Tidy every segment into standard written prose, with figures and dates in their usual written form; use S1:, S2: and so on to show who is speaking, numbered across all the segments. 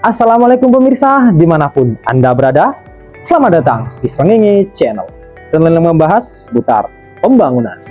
S1: Assalamualaikum pemirsa, dimanapun Anda berada, selamat datang di Srengenge Channel, channel yang membahas seputar pembangunan.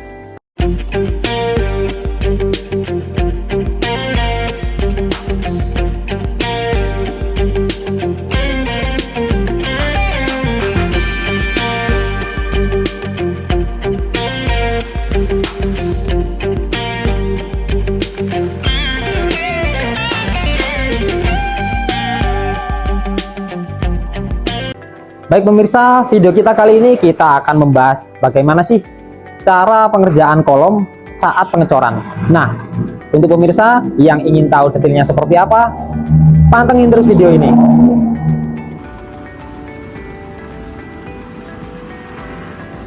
S1: Baik pemirsa, video kita kali ini kita akan membahas bagaimana sih cara pengerjaan kolom saat pengecoran. Nah, untuk pemirsa yang ingin tahu detailnya seperti apa, pantengin terus video ini.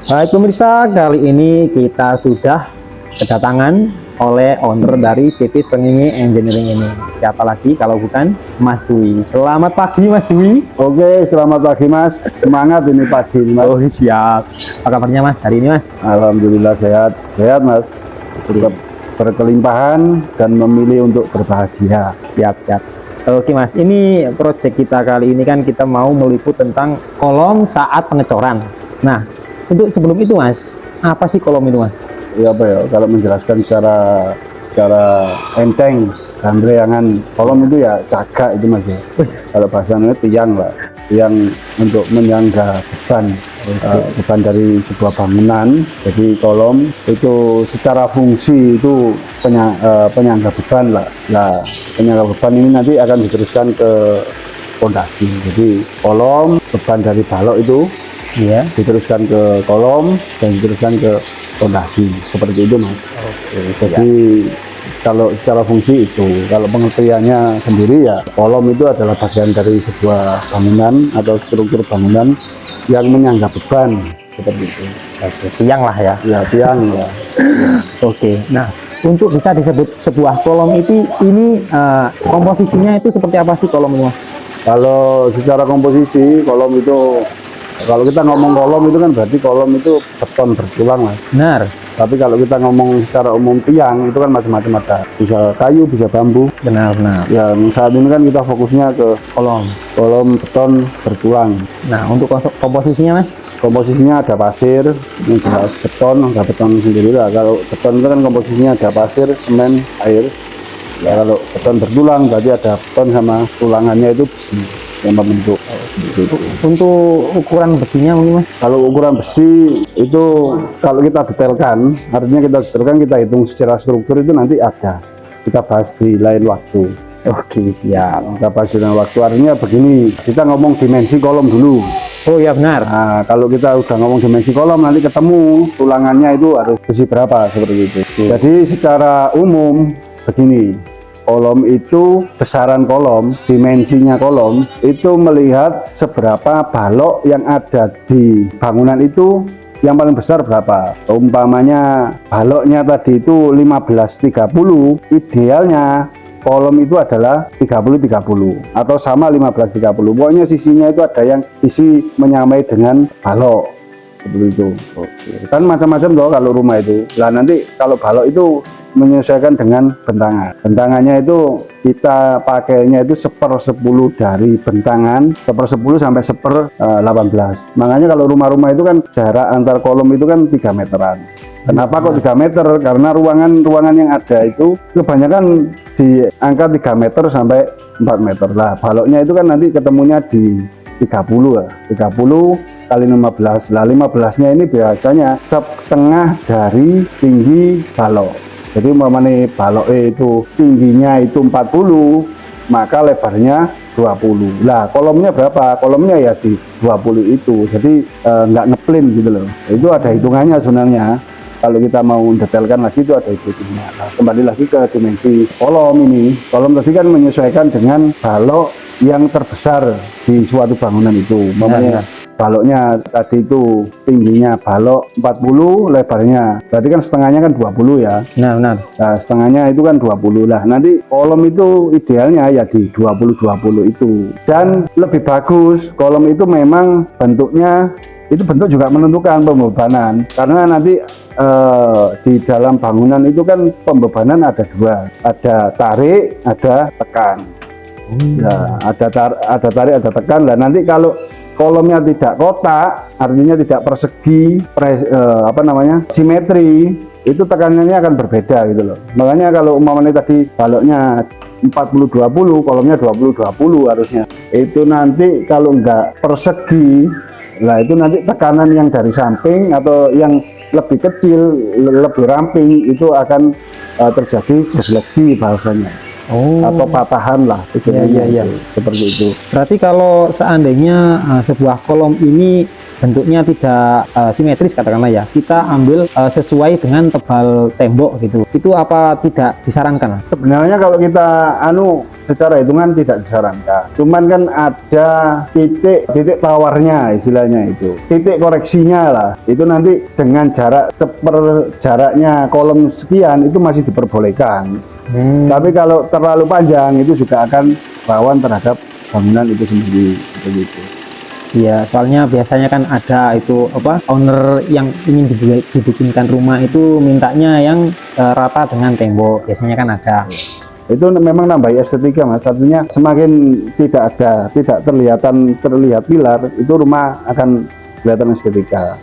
S1: Baik pemirsa, kali ini kita sudah kedatangan oleh owner dari CP Srengenge Engineering ini. Siapa lagi kalau bukan Mas Dwi. Selamat pagi Mas Dwi.
S2: Oke, selamat pagi Mas. Semangat ini pagi Mas.
S1: Oh siap. Apa kabarnya Mas hari ini Mas?
S2: Alhamdulillah sehat. Sehat Mas. Tetap berkelimpahan dan memilih untuk berbahagia.
S1: Siap. Oke Mas, ini proyek kita kali ini kan kita mau meliput tentang kolom saat pengecoran. Nah, untuk sebelum itu Mas, apa sih kolom itu Mas?
S2: Ya apa ya, kalau menjelaskan secara enteng dan reangan kolom itu ya cagak itu Mas ya. Kalau bahasanya tiang lah, tiang untuk menyangga beban, beban dari sebuah bangunan. Jadi kolom itu secara fungsi itu penyangga beban lah. Nah, penyangga beban ini nanti akan diteruskan ke pondasi. Jadi kolom beban dari balok itu ya diteruskan ke kolom dan diteruskan ke pondasi, seperti itu Mas.
S1: Oke,
S2: jadi kalau secara fungsi itu, kalau pengertiannya sendiri ya kolom itu adalah bagian dari sebuah bangunan atau struktur bangunan yang menyangga beban, seperti itu.
S1: Oke, tiang lah ya.
S2: Ya tiang lah.
S1: Oke, nah untuk bisa disebut sebuah kolom itu ini komposisinya itu seperti apa sih kolom ini?
S2: Kalau secara komposisi kolom itu, kalau kita ngomong kolom itu kan berarti kolom itu beton bertulang lah.
S1: Benar.
S2: Tapi kalau kita ngomong secara umum tiang itu kan macam-macam, ada bisa kayu, bisa bambu.
S1: Benar.
S2: Yang saat ini kan kita fokusnya ke kolom beton bertulang.
S1: Nah, untuk komposisinya Mas?
S2: Komposisinya ada pasir, yang jelas beton, ada beton sendiri lah. Kalau beton itu kan komposisinya ada pasir, semen, air. Ya kalau beton bertulang berarti ada beton sama tulangannya itu besi yang membentuk.
S1: Untuk ukuran besinya mungkin Mas?
S2: Kalau ukuran besi itu kalau kita detailkan, artinya kita hitung secara struktur itu nanti ada. Kita bahas di lain waktu.
S1: Oke, siap.
S2: Kita bahas di lain waktu. Artinya begini, kita ngomong dimensi kolom dulu.
S1: Oh ya benar.
S2: Nah, kalau kita udah ngomong dimensi kolom, nanti ketemu tulangannya itu harus besi berapa, seperti itu. Jadi secara umum begini, kolom itu, besaran kolom, dimensinya kolom itu melihat seberapa balok yang ada di bangunan itu yang paling besar berapa. Umpamanya baloknya tadi itu 15-30, idealnya kolom itu adalah 30-30 atau sama 15-30. Pokoknya sisinya itu ada yang sisi menyamai dengan balok, seperti itu. Oke. Kan macam-macam loh kalau rumah itu. Lah nanti kalau balok itu menyesuaikan dengan bentangan. Bentangannya itu kita pakainya itu 1/10 dari bentangan, 1/10 sampai 1/18. Makanya kalau rumah-rumah itu kan jarak antar kolom itu kan 3 meteran. Kenapa kok 3 meter? Karena ruangan yang ada itu kebanyakan di angka 3 meter sampai 4 meter. Lah baloknya itu kan nanti ketemunya di 30 lah. 30 kali 15. Lah 15-nya ini biasanya setengah dari tinggi balok. Jadi umpamanya balok itu tingginya itu 40, maka lebarnya 20. Lah kolomnya berapa? Kolomnya ya di 20 itu. Jadi nggak ngeplin gitu loh. Itu ada hitungannya sebenarnya. Kalau kita mau detailkan lagi itu ada hitungannya. Nah, kembali lagi ke dimensi kolom ini. Kolom tadi kan menyesuaikan dengan balok yang terbesar di suatu bangunan itu. Umpamanya baloknya tadi itu tingginya balok 40, lebarnya berarti kan setengahnya kan 20 ya.
S1: Benar.
S2: Nah, setengahnya itu kan 20 lah. Nanti kolom itu idealnya ya di 20-20 itu. Dan lebih bagus kolom itu memang bentuknya itu bentuk juga menentukan pembebanan, karena nanti di dalam bangunan itu kan pembebanan ada dua, ada tarik, ada tekan. Ya, ada tarik, ada tekan. Lah nanti kalau kolomnya tidak kotak, artinya tidak persegi, simetri, itu tekanannya akan berbeda gitu loh. Makanya kalau umpamanya tadi baloknya 40-20, kolomnya 20-20 harusnya. Itu nanti kalau enggak persegi, lah itu nanti tekanan yang dari samping atau yang lebih kecil, lebih ramping itu akan terjadi defleksi bahasanya. Atau patahan lah
S1: iya.
S2: seperti itu.
S1: Berarti kalau seandainya sebuah kolom ini bentuknya tidak simetris katakanlah ya, kita ambil sesuai dengan tebal tembok gitu, itu apa tidak disarankan?
S2: Sebenarnya kalau kita secara hitungan tidak disarankan, cuman kan ada titik tawarnya istilahnya, itu titik koreksinya lah, itu nanti dengan jaraknya kolom sekian itu masih diperbolehkan. Tapi kalau terlalu panjang itu juga akan rawan terhadap bangunan itu sendiri begitu.
S1: Iya, soalnya biasanya kan ada itu owner yang ingin dibikinkan rumah itu mintanya yang rata dengan tembok, biasanya kan ada.
S2: Itu memang nambah estetika mas, artinya semakin tidak terlihat pilar, itu rumah akan kelihatan estetika.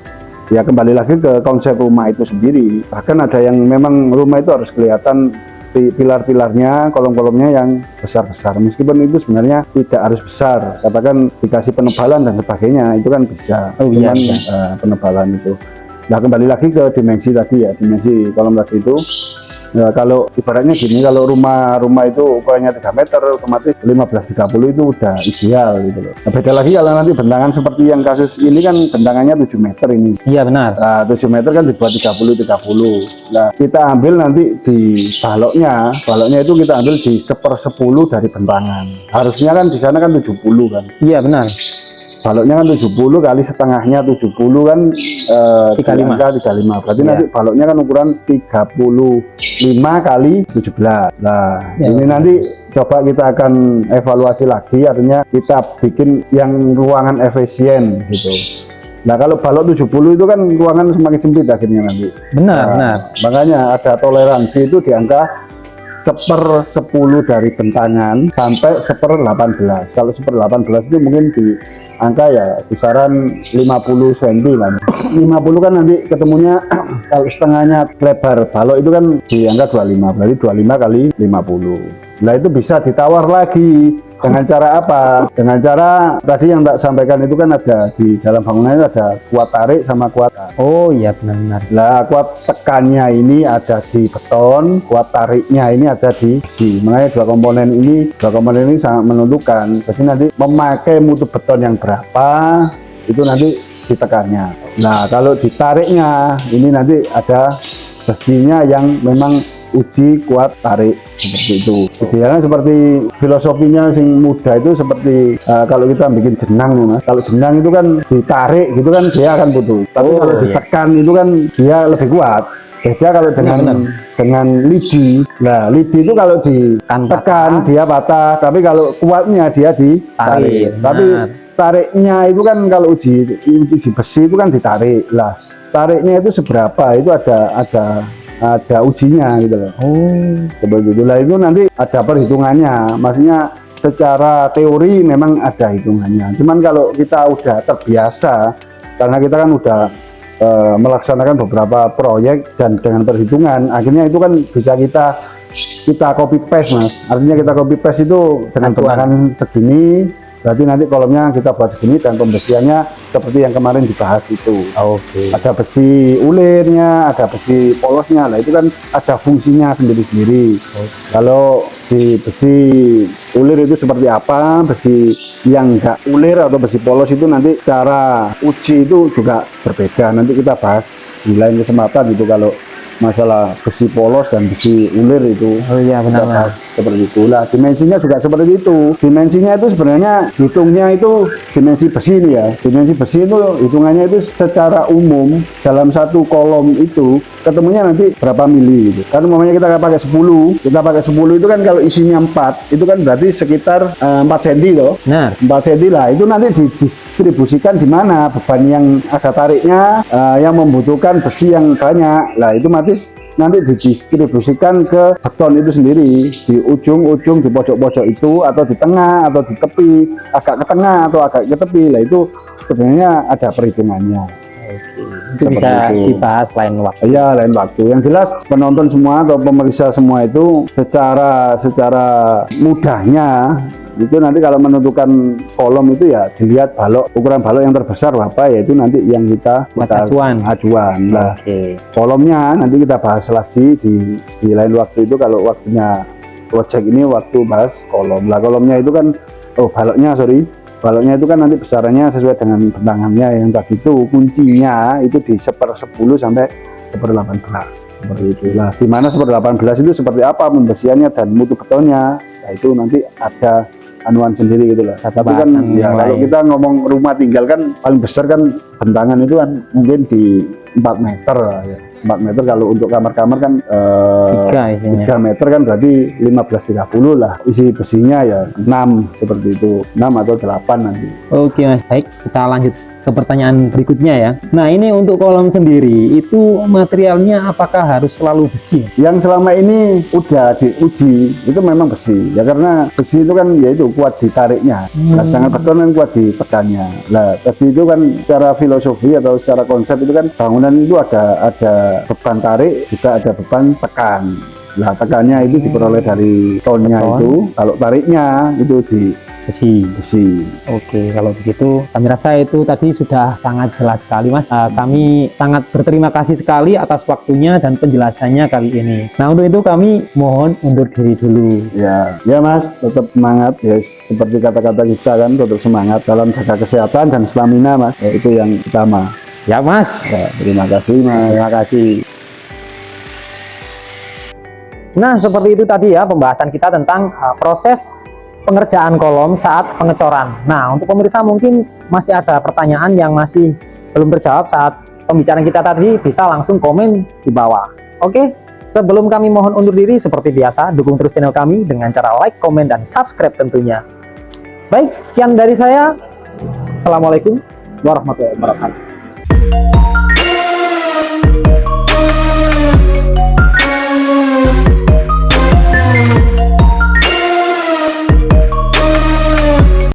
S2: Ya kembali lagi ke konsep rumah itu sendiri. Bahkan ada yang memang rumah itu harus kelihatan pilar-pilarnya, kolom-kolomnya yang besar-besar, meskipun itu sebenarnya tidak harus besar, katakan dikasih penebalan dan sebagainya, itu kan bisa. Cuman penebalan itu. Nah kembali lagi ke dimensi tadi ya, dimensi kolom tadi itu. Ya, kalau ibaratnya gini, kalau rumah itu ukurannya 3 meter, otomatis 15-30 itu udah ideal gitu loh. Nah, beda lagi kalau nanti bentangan seperti yang kasus ini kan bentangannya 7 meter ini.
S1: Iya benar.
S2: Nah, 7 meter kan dibuat 30-30. Nah, kita ambil nanti di baloknya itu kita ambil di 1/10 dari bentangan. Harusnya kan di sana kan 70 kan.
S1: Iya benar.
S2: Baloknya kan 70 kali setengahnya 70 kan 35. Berarti nanti baloknya kan ukuran 35 kali 17. Nah, ini nanti coba kita akan evaluasi lagi, artinya kita bikin yang ruangan efisien gitu. Nah, kalau balok 70 itu kan ruangan semakin sempit akhirnya nanti.
S1: Benar.
S2: Makanya ada toleransi itu di angka 1/10 dari bentangan sampai 1/18. Kalau 1/18 itu mungkin di angka ya kisaran 50 cm kan. 50 kan nanti ketemunya kalau setengahnya lebar balok itu kan di angka 25, berarti 25 kali 50. Nah itu bisa ditawar lagi. Dengan cara apa? Dengan cara tadi yang tak sampaikan itu kan ada di dalam bangunan itu ada kuat tarik sama kuat.
S1: Oh iya benar.
S2: Lah kuat tekannya ini ada di beton, kuat tariknya ini ada di besi. Makanya dua komponen ini sangat menentukan. Jadi nanti memakai mutu beton yang berapa itu nanti ditekannya. Nah kalau ditariknya ini nanti ada besinya yang memang uji kuat tarik seperti itu. Idealnya seperti filosofinya sing muda itu seperti kalau kita bikin jenang nih mas. Kalau jenang itu kan ditarik gitu kan dia akan putus. Tapi kalau ditekan itu kan dia lebih kuat. Beda kalau dengan lidi. Nah lidi itu kalau ditekan dia patah. Tapi kalau kuatnya dia ditarik. Tapi tariknya itu kan kalau uji besi itu kan ditarik. Lah tariknya itu seberapa itu ada ujinya gitu loh. Seperti itulah itu nanti ada perhitungannya. Maksudnya secara teori memang ada hitungannya. Cuman kalau kita udah terbiasa, karena kita kan udah melaksanakan beberapa proyek dan dengan perhitungan, akhirnya itu kan bisa kita copy paste mas. Artinya kita copy paste itu dengan tulangan segini. Berarti nanti kolomnya kita buat segini dan pembesiannya seperti yang kemarin dibahas itu. Ada besi ulirnya, ada besi polosnya. Nah itu kan ada fungsinya sendiri-sendiri. Kalau di besi ulir itu seperti apa, besi yang enggak ulir atau besi polos itu nanti cara uji itu juga berbeda. Nanti kita bahas di lain kesempatan gitu kalau masalah besi polos dan besi ulir itu.
S1: Oh iya benar.
S2: Seperti itulah dimensinya juga seperti itu. Dimensinya itu sebenarnya hitungnya itu dimensi besi ini ya. Dimensi besi itu hitungannya itu secara umum dalam satu kolom itu ketemunya nanti berapa mili gitu. Kan umpamanya kita pakai 10, itu kan kalau isinya 4 itu kan berarti sekitar 4 cm loh. Nah 4 cm lah itu nanti didistribusikan di mana beban yang ada tariknya yang membutuhkan besi yang banyak. Lah itu nanti didistribusikan ke beton itu sendiri, di ujung-ujung, di pojok-pojok itu, atau di tengah, atau di tepi, agak ke tengah atau agak ke tepi. Lah itu sebenarnya ada perhitungannya.
S1: Itu bisa dibahas lain waktu.
S2: Ya, lain waktu. Yang jelas penonton semua atau pemeriksa semua itu secara mudahnya itu nanti kalau menentukan kolom itu ya dilihat balok, ukuran balok yang terbesar apa, yaitu nanti yang kita ajuan. Nah, kolomnya nanti kita bahas lagi di lain waktu itu, kalau waktunya project ini waktu bahas kolom. Lah kolomnya itu kan baloknya itu kan nanti besarannya sesuai dengan bentangannya yang tadi itu, kuncinya itu di 1/10 sampai 1/18 seperti itu. Lah di mana 1/18 itu seperti apa pembesiannya dan mutu betonnya, nah itu nanti ada anuan sendiri gitu lah. Tapi kan ya kalau kita ngomong rumah tinggal kan paling besar kan bentangan itu kan mungkin di 4 meter ya. 4 meter, kalau untuk kamar-kamar kan 3 meter kan berarti 15-30 lah. Isi besinya ya 6 seperti itu, 6 atau 8 nanti.
S1: Oke Mas, baik, kita lanjut ke pertanyaan berikutnya ya. Nah ini untuk kolom sendiri itu materialnya apakah harus selalu besi?
S2: Yang selama ini udah diuji itu memang besi ya, karena besi itu kan ya itu kuat ditariknya. Nah, sedangkan beton kan kuat ditekannya. Nah tadi itu kan secara filosofi atau secara konsep itu kan bangunan itu ada beban tarik, juga ada beban tekan. Nah tekannya itu diperoleh dari tonnya itu, kalau tariknya itu di besi.
S1: Oke, kalau begitu kami rasa itu tadi sudah sangat jelas sekali Mas. Kami sangat berterima kasih sekali atas waktunya dan penjelasannya kali ini. Nah untuk itu kami mohon undur diri dulu.
S2: Ya Mas, tetap semangat ya, seperti kata-kata kita kan, tetap semangat dalam jaga kesehatan dan stamina Mas, ya, itu yang utama.
S1: Ya Mas,
S2: ya, terima kasih Mas.
S1: Terima kasih. Nah seperti itu tadi ya pembahasan kita tentang proses pengerjaan kolom saat pengecoran. Nah untuk pemirsa mungkin masih ada pertanyaan yang masih belum terjawab saat pembicaraan kita tadi, bisa langsung komen di bawah. Oke, sebelum kami mohon undur diri seperti biasa, dukung terus channel kami dengan cara like, komen, dan subscribe tentunya. Baik, sekian dari saya. Assalamualaikum warahmatullahi wabarakatuh.